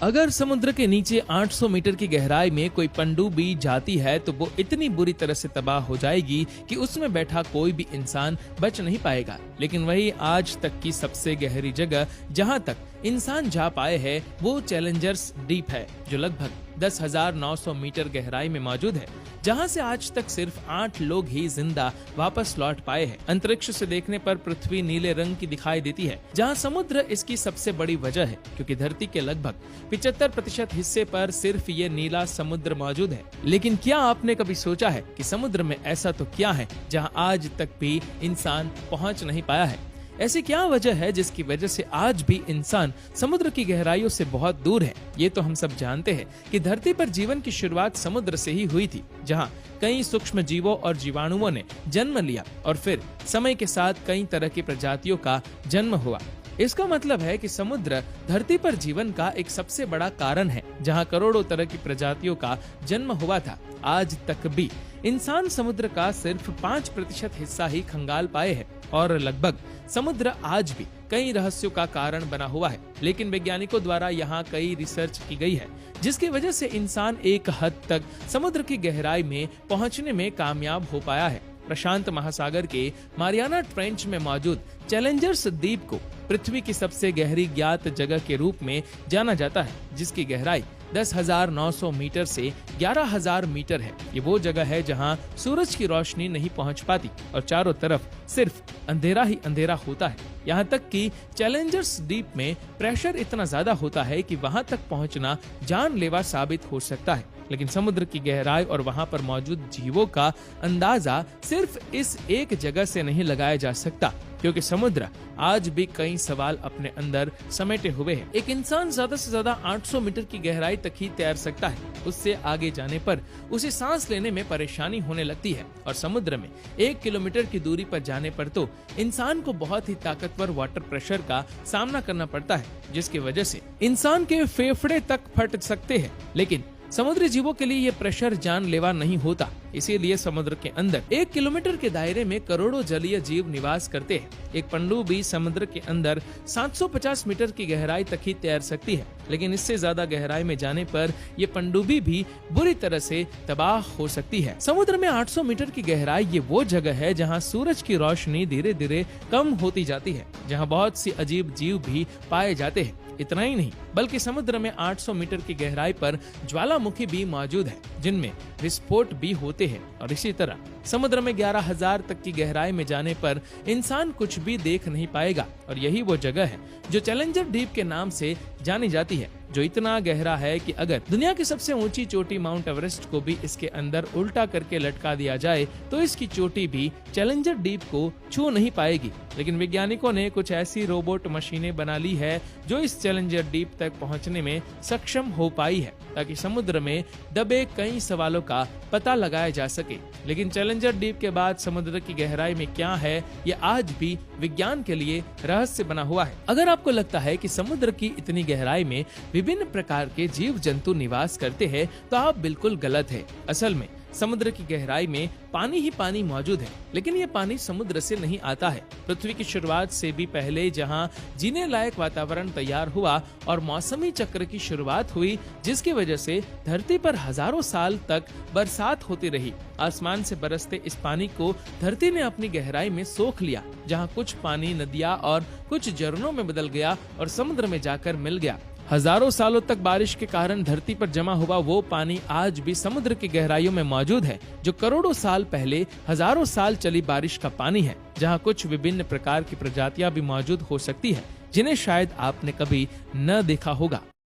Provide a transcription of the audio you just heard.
अगर समुद्र के नीचे 800 मीटर की गहराई में कोई पनडुब्बी जाती है तो वो इतनी बुरी तरह से तबाह हो जाएगी कि उसमें बैठा कोई भी इंसान बच नहीं पाएगा। लेकिन वही आज तक की सबसे गहरी जगह जहां तक इंसान जा पाए है वो चैलेंजर्स डीप है, जो लगभग 10,900 मीटर गहराई में मौजूद है, जहां से आज तक सिर्फ 8 लोग ही जिंदा वापस लौट पाए हैं। अंतरिक्ष से देखने पर पृथ्वी नीले रंग की दिखाई देती है, जहां समुद्र इसकी सबसे बड़ी वजह है, क्योंकि धरती के लगभग 75% हिस्से पर सिर्फ ये नीला समुद्र मौजूद है। लेकिन क्या आपने कभी सोचा है कि समुद्र में ऐसा तो क्या है जहां आज तक भी इंसान पहुंच नहीं पाया है? ऐसी क्या वजह है जिसकी वजह से आज भी इंसान समुद्र की गहराइयों से बहुत दूर है? ये तो हम सब जानते हैं कि धरती पर जीवन की शुरुआत समुद्र से ही हुई थी, जहां कई सूक्ष्म जीवों और जीवाणुओं ने जन्म लिया और फिर समय के साथ कई तरह की प्रजातियों का जन्म हुआ। इसका मतलब है कि समुद्र धरती पर जीवन का एक सबसे बड़ा कारण है, जहां करोड़ों तरह की प्रजातियों का जन्म हुआ था। आज तक भी इंसान समुद्र का सिर्फ 5% हिस्सा ही खंगाल पाए हैं और लगभग समुद्र आज भी कई रहस्यों का कारण बना हुआ है। लेकिन वैज्ञानिकों द्वारा यहाँ कई रिसर्च की गई है, जिसकी वजह से इंसान एक हद तक समुद्र की गहराई में पहुँचने में कामयाब हो पाया है। प्रशांत महासागर के मारियाना ट्रेंच में मौजूद चैलेंजर्स द्वीप को पृथ्वी की सबसे गहरी ज्ञात जगह के रूप में जाना जाता है, जिसकी गहराई 10,900 मीटर से 11,000 मीटर है। ये वो जगह है जहां सूरज की रोशनी नहीं पहुंच पाती और चारों तरफ सिर्फ अंधेरा ही अंधेरा होता है। यहाँ तक कि चैलेंजर्स द्वीप में प्रेशर इतना ज्यादा होता है कि वहां तक पहुंचना जानलेवा साबित हो सकता है। लेकिन समुद्र की गहराई और वहां पर मौजूद जीवों का अंदाजा सिर्फ इस एक जगह से नहीं लगाया जा सकता, क्योंकि समुद्र आज भी कई सवाल अपने अंदर समेटे हुए है। एक इंसान ज्यादा से ज्यादा 800 मीटर की गहराई तक ही तैर सकता है। उससे आगे जाने पर उसे सांस लेने में परेशानी होने लगती है और समुद्र में 1 किलोमीटर की दूरी पर जाने पर तो इंसान को बहुत ही ताकतवर वाटर प्रेशर का सामना करना पड़ता है, जिसकी वजह से इंसान के फेफड़े तक फट सकते हैं। लेकिन समुद्री जीवों के लिए ये प्रेशर जानलेवा नहीं होता, इसीलिए समुद्र के अंदर 1 किलोमीटर के दायरे में करोड़ों जलीय जीव निवास करते हैं। एक पनडुब्बी समुद्र के अंदर 750 मीटर की गहराई तक ही तैर सकती है, लेकिन इससे ज्यादा गहराई में जाने पर ये पनडुब्बी भी बुरी तरह से तबाह हो सकती है। समुद्र में 800 मीटर की गहराई ये वो जगह है जहाँ सूरज की रोशनी धीरे धीरे कम होती जाती है, जहाँ बहुत सी अजीब जीव भी पाए जाते हैं। इतना ही नहीं, बल्कि समुद्र में 800 मीटर की गहराई पर ज्वालामुखी भी मौजूद है, जिनमें विस्फोट भी होते हैं। और इसी तरह समुद्र में 11,000 तक की गहराई में जाने पर इंसान कुछ भी देख नहीं पाएगा। और यही वो जगह है जो चैलेंजर डीप के नाम से जानी जाती है, जो इतना गहरा है कि अगर दुनिया की सबसे ऊंची चोटी माउंट एवरेस्ट को भी इसके अंदर उल्टा करके लटका दिया जाए तो इसकी चोटी भी चैलेंजर डीप को छू नहीं पाएगी। लेकिन वैज्ञानिकों ने कुछ ऐसी रोबोट मशीनें बना ली है जो इस चैलेंजर डीप तक पहुंचने में सक्षम हो पाई है, ताकि समुद्र में दबे कई सवालों का पता लगाया जा सके। लेकिन चैलेंजर डीप के बाद समुद्र की गहराई में क्या है, ये आज भी विज्ञान के लिए रहस्य बना हुआ है। अगर आपको लगता है कि समुद्र की इतनी गहराई में विभिन्न प्रकार के जीव जंतु निवास करते हैं, तो आप बिल्कुल गलत है। असल में समुद्र की गहराई में पानी ही पानी मौजूद है, लेकिन ये पानी समुद्र से नहीं आता है। पृथ्वी की शुरुआत से भी पहले जहां जीने लायक वातावरण तैयार हुआ और मौसमी चक्र की शुरुआत हुई, जिसकी वजह से धरती पर हजारों साल तक बरसात होती रही। आसमान से बरसते इस पानी को धरती ने अपनी गहराई में सोख लिया, जहां कुछ पानी नदियां और कुछ झरनों में बदल गया और समुद्र में जाकर मिल गया। हजारों सालों तक बारिश के कारण धरती पर जमा हुआ वो पानी आज भी समुद्र की गहराइयों में मौजूद है, जो करोड़ों साल पहले हजारों साल चली बारिश का पानी है, जहां कुछ विभिन्न प्रकार की प्रजातियां भी मौजूद हो सकती है, जिन्हें शायद आपने कभी न देखा होगा।